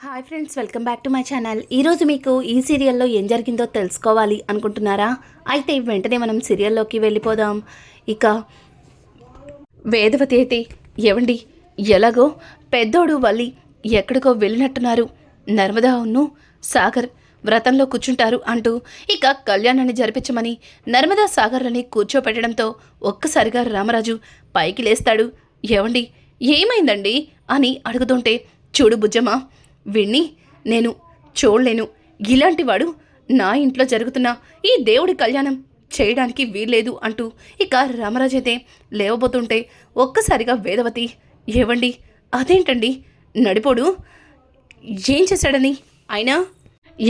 Hi friends, welcome back to my channel. ఈరోజు మీకు ఈ సీరియల్లో ఏం జరిగిందో తెలుసుకోవాలి అనుకుంటున్నారా? అయితే వెంటనే మనం సీరియల్లోకి వెళ్ళిపోదాం. ఇక వేదవతి అయితే, ఏవండి, ఎలాగో పెద్దోడు వల్లి ఎక్కడికో వెళ్ళినట్టున్నారు, నర్మదాను సాగర్ వ్రతంలో కూర్చుంటారు అంటూ ఇక కళ్యాణాన్ని జరిపించమని నర్మదా సాగర్లని కూర్చోపెట్టడంతో ఒక్కసారిగా రామరాజు పైకి లేస్తాడు. ఏవండి, ఏమైందండి అని అడుగుతుంటే, చూడు బుజ్జమ్మ, వీణ్ణి నేను చూడలేను. ఇలాంటివాడు నా ఇంట్లో జరుగుతున్న ఈ దేవుడి కళ్యాణం చేయడానికి వీల్లేదు అంటూ ఇక రామరాజు అయితే లేవబోతుంటే ఒక్కసారిగా వేదవతి, ఏవండి, అదేంటండి, నడిపోడు ఏం చేశాడని? అయినా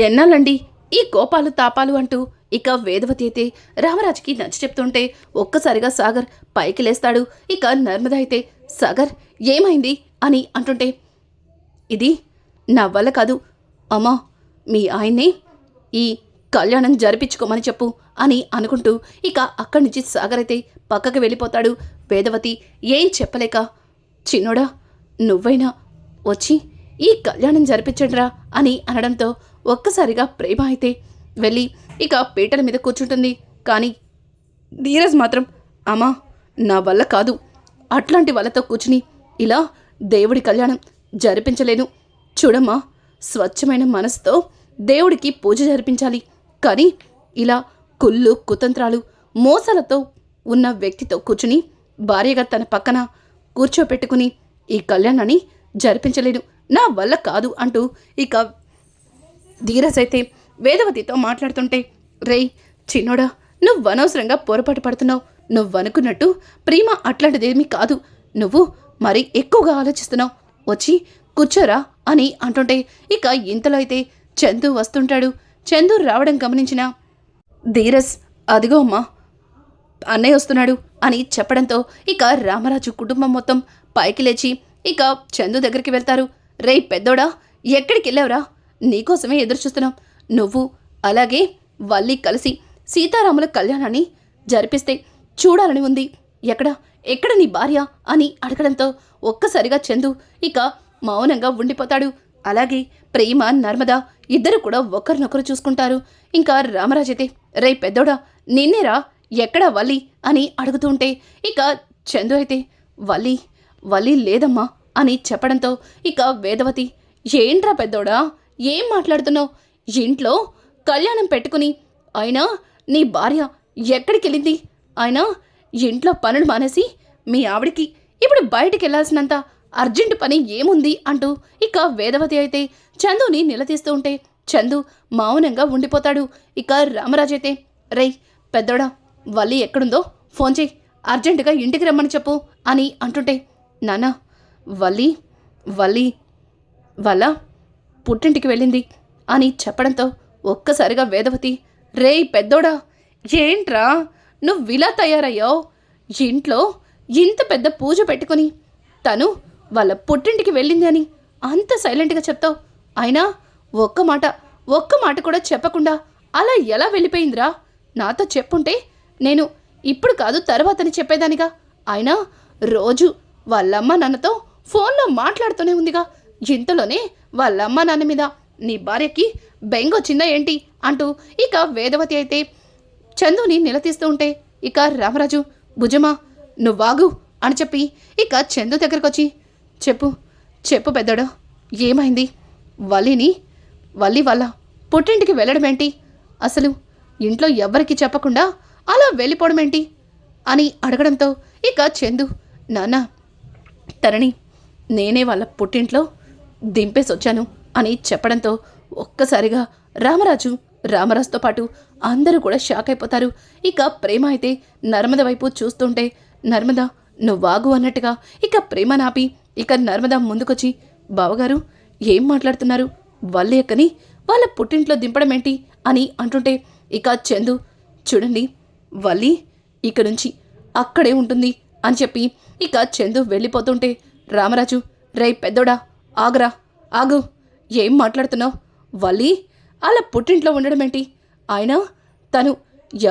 ఎన్నాళ్ళండి ఈ కోపాలు తాపాలు అంటూ ఇక వేదవతి అయితే రామరాజుకి నచ్చ చెప్తుంటే ఒక్కసారిగా సాగర్ పైకి లేస్తాడు. ఇక నర్మద అయితే, సాగర్ ఏమైంది అని అంటుంటే, ఇది నా వల్ల కాదు అమ్మా, మీ ఆయన్నే ఈ కళ్యాణం జరిపించుకోమని చెప్పు అని అనుకుంటూ ఇక అక్కడి నుంచి సాగర్ అయితే పక్కకి వెళ్ళిపోతాడు. వేదవతి ఏం చెప్పలేక, చిన్నోడా, నువ్వైనా వచ్చి ఈ కళ్యాణం జరిపించండిరా అని అనడంతో ఒక్కసారిగా ప్రేమ అయితే వెళ్ళి ఇక పీటల మీద కూర్చుంటుంది. కానీ ధీరజ్ మాత్రం, అమ్మా, నా వల్ల కాదు, అట్లాంటి వాళ్ళతో కూర్చుని ఇలా దేవుడి కళ్యాణం జరిపించలేను. చూడమ్మా, స్వచ్ఛమైన మనసుతో దేవుడికి పూజ జరిపించాలి, కానీ ఇలా కుళ్ళు కుతంత్రాలు మోసాలతో ఉన్న వ్యక్తితో కూర్చుని భార్యగా తన పక్కన కూర్చోపెట్టుకుని ఈ కళ్యాణాన్ని జరిపించలేను, నా వల్ల కాదు అంటూ ఇక ధీరజ్ అయితే వేదవతితో మాట్లాడుతుంటే, రేయ్ చిన్నోడా, నువ్వు అనవసరంగా పొరపాటు పడుతున్నావు. నువ్వనుకున్నట్టు ప్రేమ అట్లాంటిదేమీ కాదు. నువ్వు మరీ ఎక్కువగా ఆలోచిస్తున్నావు. వచ్చి కూర్చోరా అని అంటుంటే ఇక ఇంతలో అయితే చందు వస్తుంటాడు. చందు రావడం గమనించిన ధీరజ్, అదిగో అమ్మా, అన్నయ్య వస్తున్నాడు అని చెప్పడంతో ఇక రామరాజు కుటుంబం మొత్తం పైకి లేచి ఇక చందు దగ్గరికి వెళ్తారు. రేయ్ పెద్దోడా, ఎక్కడికి వెళ్ళావురా? నీకోసమే ఎదురు చూస్తున్నాం. నువ్వు అలాగే వల్లి కలిసి సీతారాముల కళ్యాణాన్ని జరిపిస్తే చూడాలని ఉంది. ఎక్కడ నీ భార్య అని అడగడంతో ఒక్కసారిగా చందు ఇక మౌనంగా ఉండిపోతాడు. అలాగే ప్రేమ నర్మద ఇద్దరు కూడా ఒకరినొకరు చూసుకుంటారు. ఇంకా రామరాజు అయితే, రేయ్ పెద్దోడా, నిన్నేరా, ఎక్కడా వల్లి అని అడుగుతుంటే ఇక చందు అయితే, వల్లి లేదమ్మా అని చెప్పడంతో ఇక వేదవతి, ఏంట్రా పెద్దోడా, ఏం మాట్లాడుతున్నావు? ఇంట్లో కళ్యాణం పెట్టుకుని అయినా నీ భార్య ఎక్కడికి వెళ్ళింది? అయినా ఇంట్లో పనులు మానేసి మీ ఆవిడికి ఇప్పుడు బయటికి వెళ్ళాల్సినంత అర్జెంటు పని ఏముంది అంటూ ఇక వేదవతి అయితే చందుని నిలదీస్తూ ఉంటే చందు మౌనంగా ఉండిపోతాడు. ఇక రామరాజు అయితే, రేయ్ పెద్దోడా, వల్లి ఎక్కడుందో ఫోన్ చేయి, అర్జెంటుగా ఇంటికి రమ్మని చెప్పు అని అంటుంటే, నాన్న, వల్లి వాళ్ళ పుట్టింటికి వెళ్ళింది అని చెప్పడంతో ఒక్కసారిగా వేదవతి, రేయ్ పెద్దోడా, ఏంట్రా నువ్విలా తయారయ్యావు? ఇంట్లో ఇంత పెద్ద పూజ పెట్టుకుని తను వాళ్ళ పుట్టింటికి వెళ్ళింది అని అంత సైలెంట్గా చెప్తావు. అయినా ఒక్క మాట కూడా చెప్పకుండా అలా ఎలా వెళ్ళిపోయిందిరా? నాతో చెప్పుంటే నేను ఇప్పుడు కాదు తర్వాతని చెప్పేదానిగా. అయినా రోజు వాళ్ళమ్మ నాన్నతో ఫోన్లో మాట్లాడుతూనే ఉందిగా. ఇంతలోనే వాళ్ళమ్మ నాన్న మీద నీ భార్యకి బెంగొచ్చిందా ఏంటి అంటూ ఇక వేదవతి అయితే చందుని నిలదీస్తూ ఉంటే ఇక రామరాజు, భుజమా నువ్వాగు అని చెప్పి ఇక చందు దగ్గరకు వచ్చి, చెప్పు పెద్దోడా, ఏమైంది? వల్లి వాళ్ళ పుట్టింటికి వెళ్ళడం ఏంటి? అసలు ఇంట్లో ఎవ్వరికి చెప్పకుండా అలా వెళ్ళిపోవడం ఏంటి అని అడగడంతో ఇక చందు, నాన్న, తనని నేనే వాళ్ళ పుట్టింట్లో దింపేసి వచ్చాను అని చెప్పడంతో ఒక్కసారిగా రామరాజుతో పాటు అందరూ కూడా షాక్ అయిపోతారు. ఇక ప్రేమ అయితే నర్మద వైపు చూస్తుంటే, నర్మద నువ్వాగు అన్నట్టుగా ఇక ప్రేమ నాపి ఇక నర్మద ముందుకొచ్చి, బావగారు ఏం మాట్లాడుతున్నారు? వల్లి ఎక్కని వాళ్ళ పుట్టింట్లో దింపడం ఏంటి అని అంటుంటే ఇక చందు, చూడండి, వల్లి ఇక నుంచి అక్కడే ఉంటుంది అని చెప్పి ఇక చందు వెళ్ళిపోతుంటే రామరాజు, రేయ్ పెద్దోడా, ఆగు, ఏం మాట్లాడుతున్నావు? వల్లి అలా పుట్టింట్లో ఉండడం ఏంటి? అయినా తను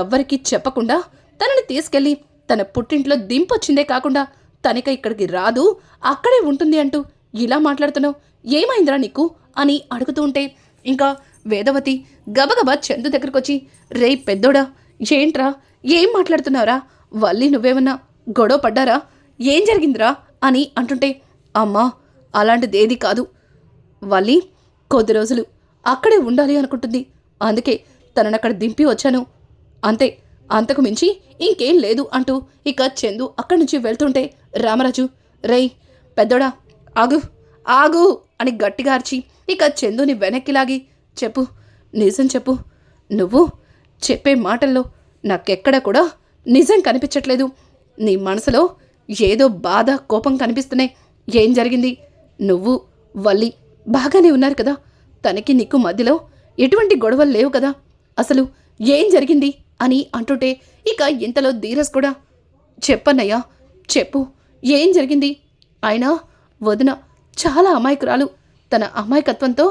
ఎవ్వరికీ చెప్పకుండా తనని తీసుకెళ్ళి తన పుట్టింట్లో దింపొచ్చిందే కాకుండా తనక ఇక్కడికి రాదు, అక్కడే ఉంటుంది అంటూ ఇలా మాట్లాడుతున్నావు, ఏమైందిరా నీకు అని అడుగుతూ ఉంటే ఇంకా వేదవతి గబగబా చందు దగ్గరకొచ్చి రే పెద్దోడా ఏంట్రా ఏం మాట్లాడుతున్నావురా వల్లి నువ్వేమన్నా గొడవ పడ్డారా ఏం జరిగిందిరా అని అంటుంటే అమ్మా అలాంటిదేది కాదు వల్లి కొద్ది రోజులు అక్కడే ఉండాలి అనుకుంటుంది అందుకే తనను అక్కడ దింపి వచ్చాను అంతే అంతకు మించి ఇంకేం లేదు అంటూ ఇక చందు అక్కడి నుంచి వెళ్తుంటే రామరాజు రేయ్ పెద్దోడా ఆగు ఆగు అని గట్టిగా అరిచి ఇక చందుని వెనక్కి లాగి చెప్పు నిజం చెప్పు నువ్వు చెప్పే మాటల్లో నాకెక్కడ కూడా నిజం కనిపించట్లేదు నీ మనసులో ఏదో బాధ కోపం కనిపిస్తున్నాయి ఏం జరిగింది నువ్వు వల్లి బాగానే ఉన్నారు కదా తనకి నీకు మధ్యలో ఎటువంటి గొడవలు లేవు కదా అసలు ఏం జరిగింది అని అంటుంటే ఇక ఇంతలో ధీరజ్ కూడా చెప్పన్నయ్యా చెప్పు ఏం జరిగింది అయినా వదిన చాలా అమాయకురాలు తన అమాయకత్వంతో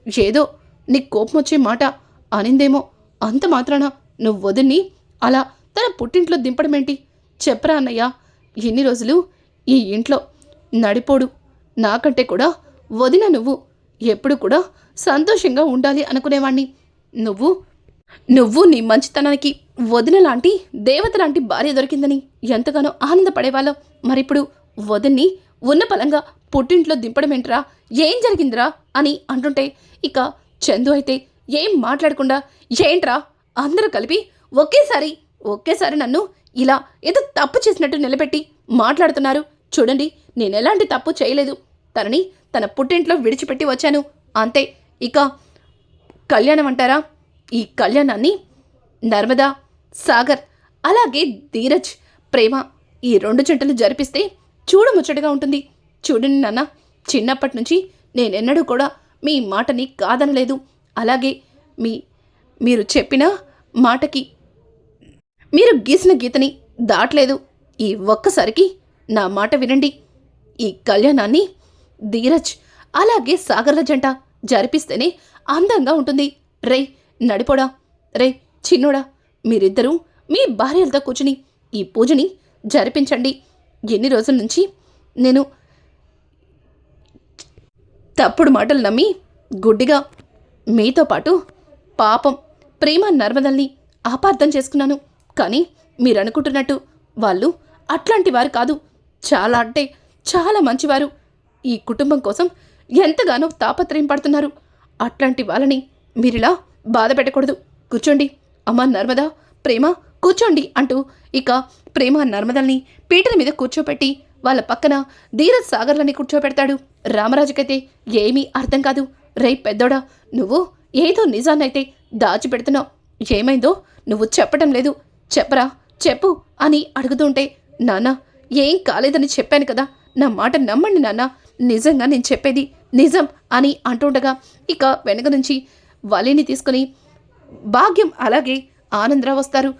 ఏదో నీకు కోపం వచ్చే మాట అనిందేమో అంత మాత్రాన నువ్వు వదిన్ని అలా తన పుట్టింట్లో దింపడమేంటి చెప్పరా అన్నయ్య ఎన్ని రోజులు ఈ ఇంట్లో నడిపోడు నాకంటే కూడా వదిన నువ్వు ఎప్పుడు కూడా సంతోషంగా ఉండాలి అనుకునేవాణ్ణి నువ్వు నీ మంచితనానికి వదిన లాంటి దేవత లాంటి భార్య దొరికిందని ఎంతగానో ఆనందపడేవాళ్ళం మరిప్పుడు వదిన్ని ఉన్న పలంగా పుట్టింట్లో దింపడమేంట్రా ఏం జరిగిందిరా అని అంటుంటే ఇక చందు అయితే ఏం మాట్లాడకుండా ఏంట్రా అందరూ కలిపి ఒకేసారి నన్ను ఇలా ఏదో తప్పు చేసినట్టు నిలబెట్టి మాట్లాడుతున్నారు చూడండి నేనెలాంటి తప్పు చేయలేదు తనని తన పుట్టింట్లో విడిచిపెట్టి వచ్చాను అంతే ఇక కళ్యాణం అంటారా ఈ కళ్యాణాన్ని నర్మదా సాగర్ అలాగే ధీరజ్ ప్రేమ ఈ రెండు జంటలు జరిపిస్తే చూడముచ్చటగా ఉంటుంది చూడండి నాన్న చిన్నప్పటి నుంచి నేనెన్నడూ కూడా మీ మాటని కాదనలేదు అలాగే మీరు చెప్పిన మాటకి మీరు గీసిన గీతని దాటలేదు ఈ ఒక్కసారికి నా మాట వినండి ఈ కళ్యాణాన్ని ధీరజ్ అలాగే సాగర్ల జంట జరిపిస్తేనే అందంగా ఉంటుంది రే నడిపోడా రే చిన్నోడా మీరిద్దరూ మీ భార్యలతో కూర్చుని ఈ పూజని జరిపించండి ఎన్ని రోజుల నుంచి నేను తప్పుడు మాటలు నమ్మి గుడ్డిగా మీతో పాటు పాపం ప్రేమ నర్మదల్ని అపార్థం చేసుకున్నాను కానీ మీరు అనుకుంటున్నట్టు వాళ్ళు అట్లాంటి వారు కాదు చాలా అంటే చాలా మంచివారు ఈ కుటుంబం కోసం ఎంతగానో తాపత్రయం పడుతున్నారు అట్లాంటి వాళ్ళని మీరిలా బాధ పెట్టకూడదు కూర్చోండి అమ్మ నర్మదా ప్రేమ కూర్చోండి అంటూ ఇక ప్రేమ నర్మదల్ని పీటల మీద కూర్చోపెట్టి వాళ్ళ పక్కన ధీరజ్ సాగర్లని కూర్చోపెడతాడు రామరాజుకైతే ఏమీ అర్థం కాదు రే పెద్దోడా నువ్వు ఏదో నిజాన్నైతే దాచిపెడుతున్నావు ఏమైందో నువ్వు చెప్పటం లేదు చెప్పరా చెప్పు అని అడుగుతుంటే నాన్న ఏం కాలేదని చెప్పాను కదా నా మాట నమ్మండి నాన్న నిజంగా నేను చెప్పేది నిజం అని అంటుండగా ఇక వెనక నుంచి వలిని తీసుకుని భాగ్యం అలాగే ఆనందరావు వస్తారు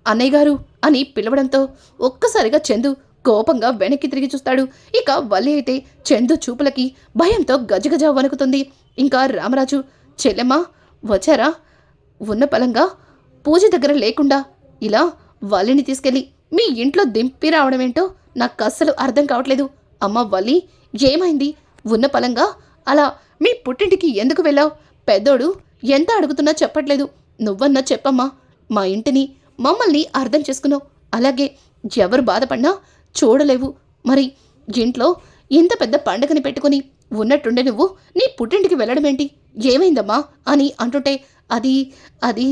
అన్నయ్య గారు అని పిలవడంతో ఒక్కసారిగా చందు కోపంగా వెనక్కి తిరిగి చూస్తాడు ఇక వల్లి అయితే చందు చూపులకి భయంతో గజగజ వణుకుతుంది ఇంకా రామరాజు చెల్లెమ్మ వచ్చారా ఉన్న పలంగా పూజ దగ్గర లేకుండా ఇలా వల్లిని తీసుకెళ్ళి మీ ఇంట్లో దింపి రావడమేంటో నాకు అస్సలు అర్థం కావట్లేదు అమ్మ వల్లి ఏమైంది ఉన్న పలంగా అలా మీ పుట్టింటికి ఎందుకు వెళ్ళావు పెద్దోడు ఎంత అడుగుతున్నా చెప్పట్లేదు నువ్వన్నా చెప్పమ్మా మా ఇంటిని మమ్మల్ని అర్థం చేసుకున్నావు అలాగే ఎవరు బాధపడినా చూడలేవు మరి ఇంట్లో ఇంత పెద్ద పండగని పెట్టుకుని ఉన్నట్టుండే నువ్వు నీ పుట్టింటికి వెళ్ళడమేంటి ఏమైందమ్మా అని అంటుంటే అది అది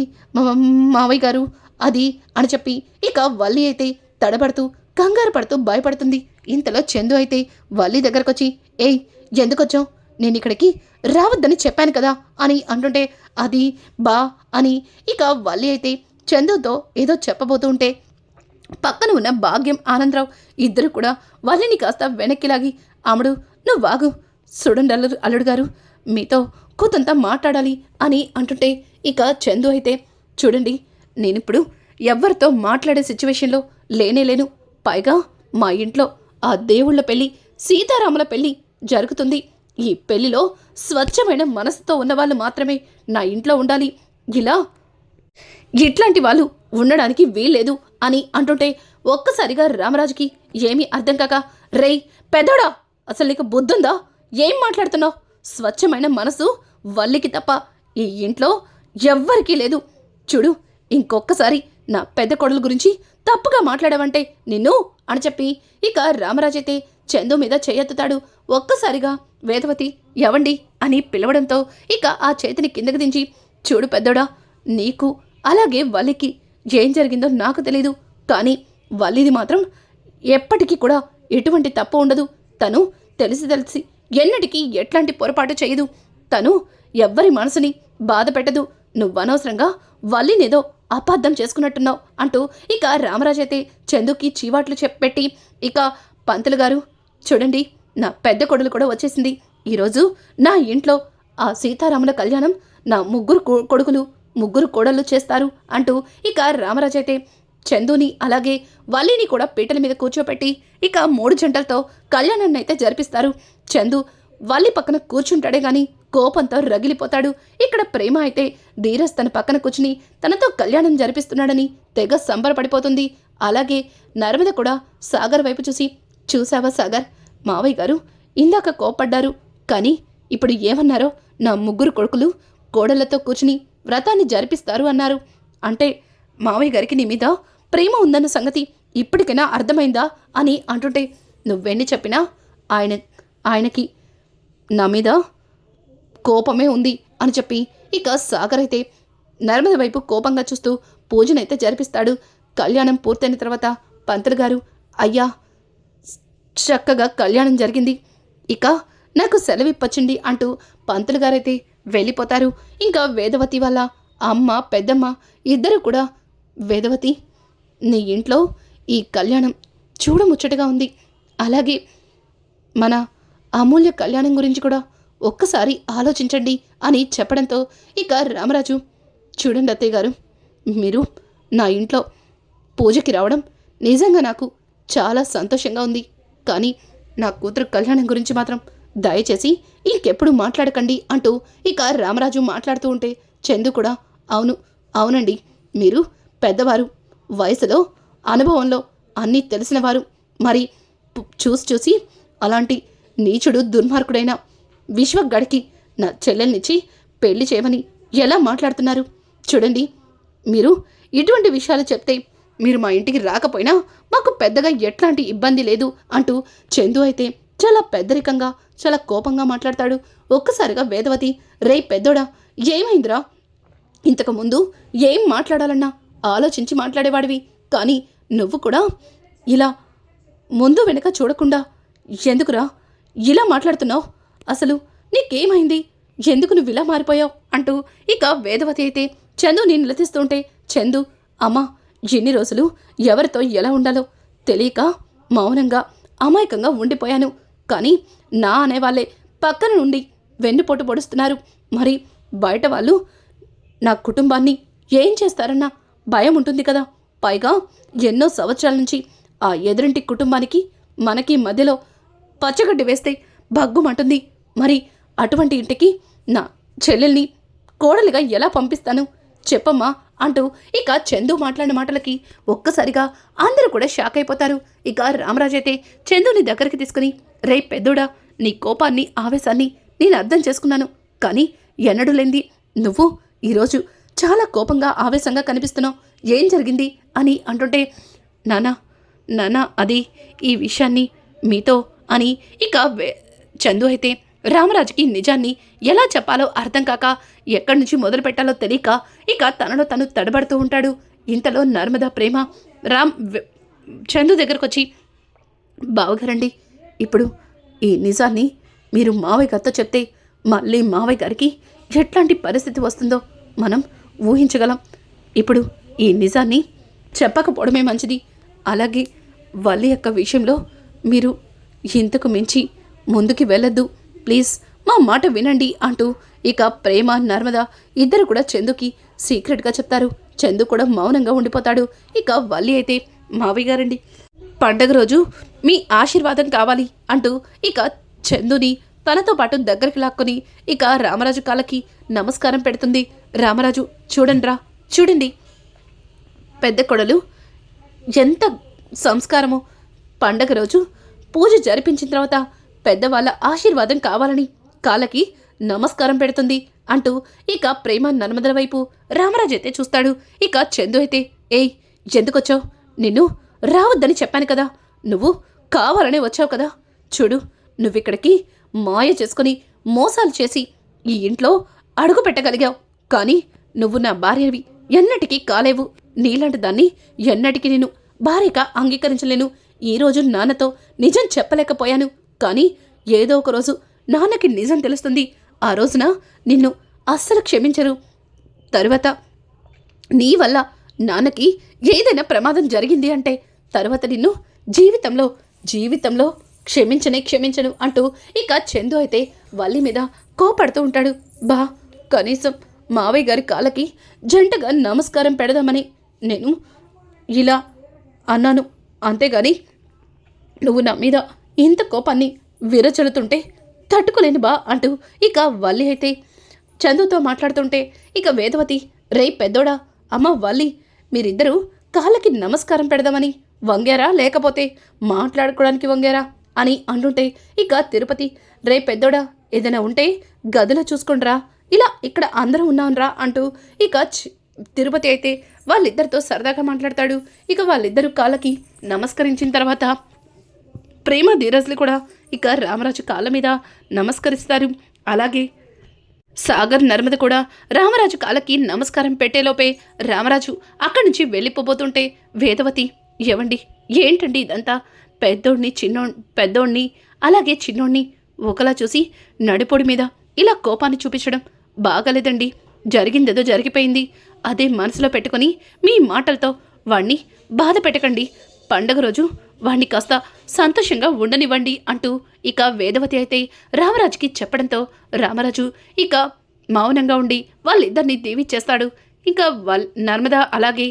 మావయ్య గారు అది అని చెప్పి ఇక వల్లి అయితే తడబడుతూ కంగారు పడుతూ భయపడుతుంది ఇంతలో చందు అయితే వల్లి దగ్గరకొచ్చి ఏయ్ ఎందుకొచ్చావు నేను ఇక్కడికి రావద్దని చెప్పాను కదా అని అంటుంటే అది బా అని ఇక వల్లి అయితే చందుతో ఏదో చెప్పబోతూ ఉంటే పక్కన ఉన్న భాగ్యం ఆనందరావు ఇద్దరు కూడా వల్లిని కాస్త వెనక్కిలాగి అమ్ముడు నువ్వు వాగు చూడండి అల్లుడు గారు మీతో కూతంతా మాట్లాడాలి అని అంటుంటే ఇక చందు అయితే చూడండి నేనిప్పుడు ఎవ్వరితో మాట్లాడే సిచ్యువేషన్లో లేను పైగా మా ఇంట్లో ఆ దేవుళ్ళ పెళ్ళి సీతారాముల పెళ్ళి జరుగుతుంది ఈ పెళ్లిలో స్వచ్ఛమైన మనసుతో ఉన్నవాళ్ళు మాత్రమే నా ఇంట్లో ఉండాలి ఇలా ఇట్లాంటి వాళ్ళు ఉండడానికి వీల్లేదు అని అంటుంటే ఒక్కసారిగా రామరాజుకి ఏమీ అర్థం కాక రేయ్ పెద్దోడా అసలు నీకు బుద్ధుందా ఏం మాట్లాడుతున్నావు స్వచ్ఛమైన మనసు వల్లికి తప్ప ఈ ఇంట్లో ఎవ్వరికీ లేదు. చూడు, ఇంకొక్కసారి నా పెద్ద కొడల గురించి తప్పుగా మాట్లాడావంటే నిన్ను అని చెప్పి ఇక రామరాజైతే చందు మీద చేయెత్తుతాడు. ఒక్కసారిగా వేదవతి ఎవండి అని పిలవడంతో ఇక ఆ చేతిని కిందకి దించి, చూడు పెద్దోడా, నీకు అలాగే వల్లికి ఏం జరిగిందో నాకు తెలీదు, కానీ వల్లిది మాత్రం ఎప్పటికీ కూడా ఎటువంటి తప్పు ఉండదు. తను తెలిసి ఎన్నటికీ ఎట్లాంటి పొరపాటు చేయదు. తను ఎవ్వరి మనసుని బాధ పెట్టదు. నువ్వనవసరంగా వల్లినేదో అపార్థం చేసుకున్నట్టున్నావు అంటూ ఇక రామరాజైతే చందుకి చీవాట్లు చెప్పెట్టి, ఇక పంతులు గారు చూడండి, నా పెద్ద కొడులు కూడా వచ్చేసింది. ఈరోజు నా ఇంట్లో ఆ సీతారాముల కళ్యాణం నా ముగ్గురు కోడళ్ళు చేస్తారు అంటూ ఇక రామరాజైతే చందుని అలాగే వల్లిని కూడా పీటల మీద కూర్చోపెట్టి ఇక 3 జంటలతో కళ్యాణాన్ని అయితే జరిపిస్తారు. చందు వల్లి పక్కన కూర్చుంటాడే గాని కోపంతో రగిలిపోతాడు. ఇక్కడ ప్రేమ అయితే ధీరజ్ తన పక్కన కూర్చుని తనతో కళ్యాణం జరిపిస్తున్నాడని తెగ సంబరపడిపోతుంది. అలాగే నర్మద కూడా సాగర్ వైపు చూసి, చూసావా సాగర్, మావయ్య గారు ఇందాక కోపడ్డారు, కానీ ఇప్పుడు ఏమన్నారో, నా 3 కొడుకులు కోడళ్లతో కూర్చుని వ్రతాన్ని జరిపిస్తారు అన్నారు. అంటే మావయ్య గారికి నీ మీద ప్రేమ ఉందన్న సంగతి ఇప్పటికైనా అర్థమైందా అని అంటుంటే, నువ్వెన్ని చెప్పినా ఆయనకి నా మీద కోపమే ఉంది అని చెప్పి ఇక సాగర్ అయితే నర్మద వైపు కోపంగా చూస్తూ పూజనైతే జరిపిస్తాడు. కళ్యాణం పూర్తయిన తర్వాత పంతులు గారు, అయ్యా చక్కగా కళ్యాణం జరిగింది, ఇక నాకు సెలవిప్పొచ్చింది అంటూ పంతులు గారైతే వెళ్ళిపోతారు. ఇంకా వేదవతి వాళ్ళ అమ్మ పెద్దమ్మ ఇద్దరు కూడా, వేదవతి నీ ఇంట్లో ఈ కళ్యాణం చూడముచ్చటగా ఉంది, అలాగే మన అమూల్య కళ్యాణం గురించి కూడా ఒక్కసారి ఆలోచించండి అని చెప్పడంతో ఇక రామరాజు, చూడండి అత్తయ్య గారు, మీరు నా ఇంట్లో పూజకి రావడం నిజంగా నాకు చాలా సంతోషంగా ఉంది, కానీ నా కూతురు కళ్యాణం గురించి మాత్రం దయచేసి ఇంకెప్పుడు మాట్లాడకండి అంటూ ఇక రామరాజు మాట్లాడుతూ ఉంటే చందు కూడా, అవునండి, మీరు పెద్దవారు, వయసులో అనుభవంలో అన్నీ తెలిసినవారు, మరి చూసి అలాంటి నీచుడు దుర్మార్గుడైన విశ్వగడికి నా చెల్లెల్నిచ్చి పెళ్లి చేయమని ఎలా మాట్లాడుతున్నారు? చూడండి, మీరు ఇటువంటి విషయాలు చెప్తే మీరు మా ఇంటికి రాకపోయినా మాకు పెద్దగా ఎట్లాంటి ఇబ్బంది లేదు అంటూ చందు అయితే చాలా పెద్దరికంగా చాలా కోపంగా మాట్లాడతాడు. ఒక్కసారిగా వేదవతి, రే పెద్దోడా, ఏమైందిరా? ఇంతకుముందు ఏం మాట్లాడాలన్నా ఆలోచించి మాట్లాడేవాడివి, కానీ నువ్వు కూడా ఇలా ముందు వెనక చూడకుండా ఎందుకురా ఇలా మాట్లాడుతున్నావు? అసలు నీకేమైంది? ఎందుకు నువ్వు ఇలా మారిపోయావు అంటూ ఇక వేదవతి అయితే చందుని నిలదీస్తుంటే, చందు, అమ్మా, ఎన్ని రోజులు ఎవరితో ఎలా ఉండాలో తెలియక మౌనంగా అమాయకంగా ఉండిపోయాను, కానీ నా అనేవాళ్ళే పక్కన నుండి వెన్నుపోటు పొడుస్తున్నారు. మరి బయట వాళ్ళు నా కుటుంబాన్ని ఏం చేస్తారన్న భయం ఉంటుంది కదా. పైగా ఎన్నో సంవత్సరాల నుంచి ఆ ఎదురింటి కుటుంబానికి మనకి మధ్యలో పచ్చగడ్డి వేస్తే భగ్గుమంటుంది. మరి అటువంటి ఇంటికి నా చెల్లెల్ని కోడలిగా ఎలా పంపిస్తాను చెప్పమ్మా అంటూ ఇక చందు మాట్లాడిన మాటలకి ఒక్కసారిగా అందరూ కూడా షాక్ అయిపోతారు. ఇక రామరాజు అయితే చందుని దగ్గరికి తీసుకుని, రే పెద్దోడా, నీ కోపాన్ని ఆవేశాన్ని నేను అర్థం చేసుకున్నాను, కానీ ఎన్నడూ లేంది నువ్వు ఈరోజు చాలా కోపంగా ఆవేశంగా కనిపిస్తున్నావు, ఏం జరిగింది అని అంటుంటే, నానా అది ఈ విషయాన్ని మీతో అని ఇక చందు అయితే రామరాజుకి నిజాన్ని ఎలా చెప్పాలో అర్థం కాక ఎక్కడి నుంచి మొదలు పెట్టాలో తెలియక ఇక తనలో తను తడబడుతూ ఉంటాడు. ఇంతలో నర్మద ప్రేమ చందు దగ్గరకు వచ్చి, బావగారండి, ఇప్పుడు ఈ నిజాన్ని మీరు మావయ్య గారితో చెప్తే మళ్ళీ మావయ్య గారికి ఎట్లాంటి పరిస్థితి వస్తుందో మనం ఊహించగలం. ఇప్పుడు ఈ నిజాన్ని చెప్పకపోవడమే మంచిది. అలాగే వల్లి యొక్క విషయంలో మీరు ఇంతకు మించి ముందుకి వెళ్ళొద్దు, ప్లీజ్ మా మాట వినండి అంటూ ఇక ప్రేమ నర్మద ఇద్దరు కూడా చందుకి సీక్రెట్గా చెప్తారు. చందు కూడా మౌనంగా ఉండిపోతాడు. ఇక వల్లి అయితే, మావయ్య గారండి, పండగ రోజు మీ ఆశీర్వాదం కావాలి అంటూ ఇక చందుని తనతో పాటు దగ్గరికి లాక్కొని ఇక రామరాజు కాళ్ళకి నమస్కారం పెడుతుంది. రామరాజు, చూడండి పెద్ద కొడలు ఎంత సంస్కారమో, పండగ రోజు పూజ జరిపించిన తర్వాత పెద్దవాళ్ళ ఆశీర్వాదం కావాలని కాళ్ళకి నమస్కారం పెడుతుంది అంటూ ఇక ప్రేమ నర్మదల వైపు రామరాజు అయితే చూస్తాడు. ఇక చందు అయితే ఏయ్ ఎందుకొచ్చావు? నిన్ను రావద్దని చెప్పాను కదా, నువ్వు కావాలనే వచ్చావు కదా. చూడు, నువ్విక్కడికి మాయ చేసుకుని మోసాలు చేసి ఈ ఇంట్లో అడుగు పెట్టగలిగావు, కానీ నువ్వు నా భార్యవి ఎన్నటికీ కాలేవు. నీలాంటి దాన్ని ఎన్నటికీ నేను భార్యగా అంగీకరించలేను. ఈరోజు నాన్నతో నిజం చెప్పలేకపోయాను, కానీ ఏదో ఒక రోజు నాన్నకి నిజం తెలుస్తుంది. ఆ రోజున నిన్ను అస్సలు క్షమించరు. తరువాత నీ వల్ల నాన్నకి ఏదైనా ప్రమాదం జరిగింది అంటే తర్వాత నిన్ను జీవితంలో క్షమించను అంటూ ఇక చందు అయితే వల్లి మీద కోపడుతూ ఉంటాడు. కనీసం మావయ్య గారి కాళ్ళకి జంటగా నమస్కారం పెడదామని నేను ఇలా అన్నాను, అంతేగాని నువ్వు నా మీద ఇంత కోపాన్ని విరచలుతుంటే తట్టుకోలేను అంటూ ఇక వల్లి అయితే చందుతో మాట్లాడుతుంటే ఇక వేదవతి రే పెద్దోడా, అమ్మ వల్లి, మీరిద్దరూ కాళ్ళకి నమస్కారం పెడదామని వంగారా లేకపోతే మాట్లాడుకోవడానికి వంగారా అని అంటుంటే ఇక తిరుపతి రే పెద్దోడా, ఏదైనా ఉంటే గదిలో చూసుకుండ్రా, ఇలా ఇక్కడ అందరూ ఉన్నాన్రా అంటూ ఇక తిరుపతి అయితే వాళ్ళిద్దరితో సరదాగా మాట్లాడతాడు. ఇక వాళ్ళిద్దరూ కాళ్ళకి నమస్కరించిన తర్వాత ప్రేమ ధీరజ్లు కూడా ఇక రామరాజు కాళ్ళ మీద నమస్కరిస్తారు. అలాగే సాగర్ నర్మద కూడా రామరాజు కాళ్ళకి నమస్కారం పెట్టేలోపే రామరాజు అక్కడి నుంచి వెళ్ళిపోబోతుంటే వేదవతి ఏవండి ఏంటండి ఇదంతా? పెద్దోణ్ణి అలాగే చిన్నోణ్ణి ఒకలా చూసి నడిపొడి మీద ఇలా కోపాన్ని చూపించడం బాగాలేదండి. జరిగిందేదో జరిగిపోయింది, అదే మనసులో పెట్టుకొని మీ మాటలతో వాణ్ణి బాధ పెట్టకండి. పండగ రోజు వాణ్ణి కాస్త సంతోషంగా ఉండనివ్వండి అంటూ ఇక వేదవతి అయితే రామరాజుకి చెప్పడంతో రామరాజు ఇక మౌనంగా ఉండి వాళ్ళిద్దరిని దీవిచ్చేస్తాడు. ఇంకా నర్మద అలాగే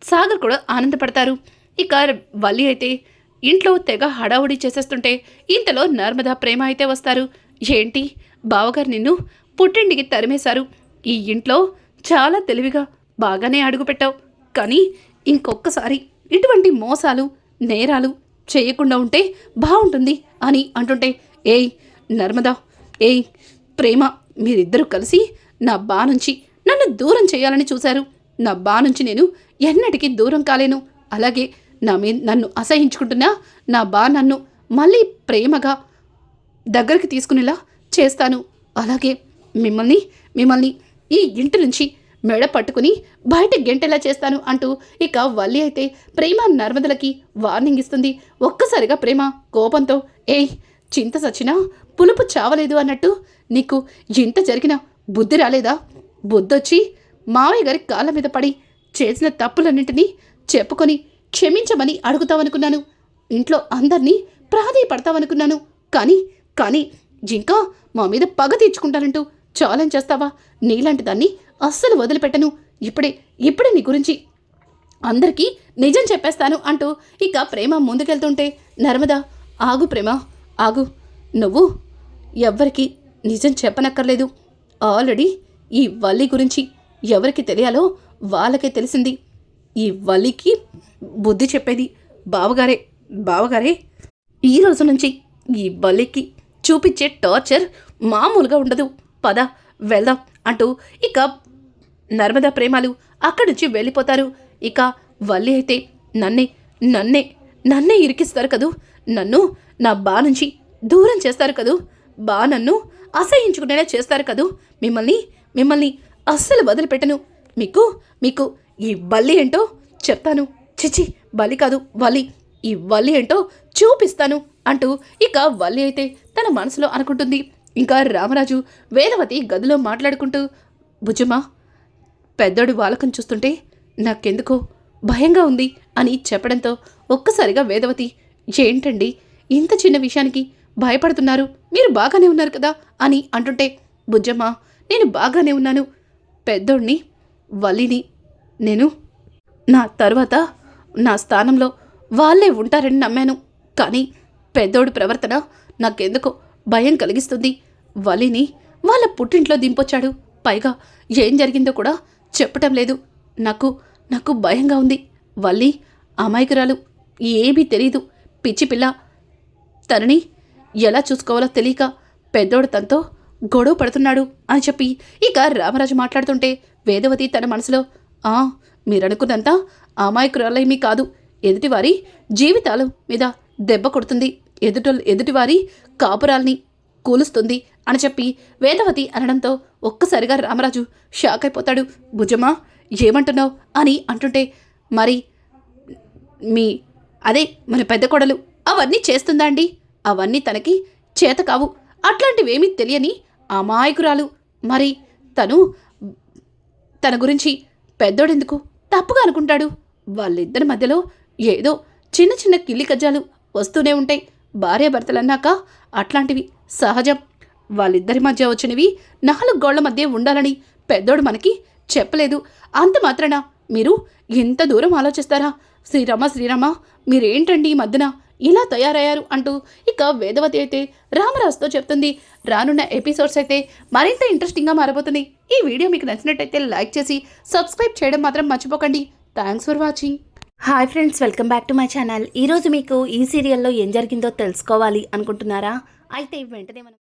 సాగర్ కూడా ఆనందపడతారు. ఇక వల్లి అయితే ఇంట్లో తెగ హడావుడి చేసేస్తుంటే ఇంతలో నర్మద ప్రేమ అయితే వస్తారు. ఏంటి బావగారు నిన్ను పుట్టింటికి తరిమేశారు, ఈ ఇంట్లో చాలా తెలివిగా బాగానే అడుగుపెట్టావు, కానీ ఇంకొక్కసారి ఇటువంటి మోసాలు నేరాలు చేయకుండా ఉంటే బాగుంటుంది అని అంటుంటే ఏయ్ నర్మదా, ఏయ్ ప్రేమ, మీరిద్దరూ కలిసి నా బా నుంచి నన్ను దూరం చేయాలని చూశారు. నా బా నుంచి నేను ఎన్నటికీ దూరం కాలేను. అలాగే నన్ను అసహించుకుంటున్నా నా బా నన్ను మళ్ళీ ప్రేమగా దగ్గరికి తీసుకునేలా చేస్తాను. అలాగే మిమ్మల్ని ఈ ఇంటి నుంచి మెడ పట్టుకుని బయట గెంటెలా చేస్తాను అంటూ ఇక వల్లి అయితే ప్రేమ నర్మదలకి వార్నింగ్ ఇస్తుంది. ఒక్కసారిగా ప్రేమ కోపంతో ఏయ్ చింత సచ్చినా పులుపు చావలేదు అన్నట్టు నీకు ఇంత జరిగినా బుద్ధి రాలేదా? బుద్ధొచ్చి మావయ్య గారి కాళ్ళ మీద పడి చేసిన తప్పులన్నింటినీ చెప్పుకొని క్షమించమని అడుగుతావనుకున్నాను. ఇంట్లో అందరినీ ప్రాధేయపడతావనుకున్నాను. కానీ ఇంకా మా మీద పగ తీర్చుకుంటానంటూ ఛాలెంజ్ చేస్తావా? నీలాంటి దాన్ని అస్సలు వదిలిపెట్టను. ఇప్పుడే నీ గురించి అందరికీ నిజం చెప్పేస్తాను అంటూ ఇక ప్రేమ ముందుకెళ్తుంటే నర్మదా ఆగు ప్రేమ ఆగు, నువ్వు ఎవ్వరికి నిజం చెప్పనక్కర్లేదు. ఆల్రెడీ ఈ వల్లి గురించి ఎవరికి తెలియాలో వాళ్ళకే తెలిసింది. ఈ వల్లికి బుద్ధి చెప్పేది బావగారే. ఈ రోజు నుంచి ఈ వల్లికి చూపించే టార్చర్ మామూలుగా ఉండదు. పద వెళ్దాం అంటూ ఇక నర్మదా ప్రేమలు అక్కడి నుంచి వెళ్ళిపోతారు. ఇక వల్లి అయితే నన్నే ఇరికిస్తారు కదూ, నన్ను నా బా నుంచి దూరం చేస్తారు కదూ, బా నన్ను అసహించుకునేలా చేస్తారు కదూ, మిమ్మల్ని అస్సలు వదిలిపెట్టను. మీకు ఈ వల్లి ఏంటో చెప్తాను. చిచి బలి కాదు వల్లి, ఈ వల్లి ఏంటో చూపిస్తాను అంటూ ఇక వల్లి అయితే తన మనసులో అనుకుంటుంది. ఇంకా రామరాజు వేదవతి గదిలో మాట్లాడుకుంటూ బుజ్జమ్మా, పెద్దోడు వాలకం చూస్తుంటే నాకెందుకో భయంగా ఉంది అని చెప్పడంతో ఒక్కసారిగా వేదవతి ఏంటండి ఇంత చిన్న విషయానికి భయపడుతున్నారు, మీరు బాగానే ఉన్నారు కదా అని అంటుంటే బుజ్జమ్మ నేను బాగానే ఉన్నాను. పెద్దోడిని వల్లిని నేను నా తర్వాత నా స్థానంలో వాళ్ళే ఉంటారని నమ్మాను, కానీ పెద్దోడి ప్రవర్తన నాకెందుకో భయం కలిగిస్తుంది. వల్లిని వాళ్ళ పుట్టింట్లో దింపొచ్చాడు, పైగా ఏం జరిగిందో కూడా చెప్పటం లేదు. నాకు భయంగా ఉంది. వల్లి అమాయకురాలు, ఏమీ తెలీదు, పిచ్చి పిల్ల. తనని ఎలా చూసుకోవాలో తెలియక పెద్దోడు తనతో గొడవ పడుతున్నాడు అని చెప్పి ఇక రామరాజు మాట్లాడుతుంటే వేదవతి తన మనసులో మీరనుకున్నంత అమాయకురాలేమీ కాదు, ఎదుటివారి జీవితాల మీద దెబ్బ కొడుతుంది, ఎదుటివారి కాపురాల్ని కూలుస్తుంది అని చెప్పి వేదవతి అనడంతో ఒక్కసారిగా రామరాజు షాక్ అయిపోతాడు. భుజమా ఏమంటున్నావు అని అంటుంటే, మరి అదే మన పెద్ద కొడలు అవన్నీ చేస్తుందా అండి? అవన్నీ తనకి చేత కావు, అట్లాంటివేమీ తెలియని అమాయకురాలు. మరి తన గురించి పెద్దోడెందుకు తప్పుగా అనుకుంటాడు? వాళ్ళిద్దరి మధ్యలో ఏదో చిన్న చిన్న కిల్లి కజ్జాలు వస్తూనే ఉంటాయి. భార్యాభర్తలన్నాక అట్లాంటివి సహజం. వాళ్ళిద్దరి మధ్య వచ్చినవి 4 గోళ్ల మధ్య ఉండాలని పెద్దోడు మనకి చెప్పలేదు. అంత మాత్రాన మీరు ఇంత దూరం ఆలోచిస్తారా? శ్రీరామ మీరేంటండి ఈ మధ్యన ఇలా తయారయ్యారు అంటూ ఇక వేదవతి అయితే రామరాజుతో చెప్తుంది. రానున్న ఎపిసోడ్స్ అయితే మరింత ఇంట్రెస్టింగ్గా మారబోతుంది. ఈ వీడియో మీకు నచ్చినట్టయితే లైక్ చేసి సబ్స్క్రైబ్ చేయడం మాత్రం మర్చిపోకండి. Thanks for watching. Hi friends, welcome back to my channel. ఈరోజు మీకు ఈ సీరియల్లో ఏం జరిగిందో తెలుసుకోవాలి అనుకుంటున్నారా? అయితే వెంటనే మనం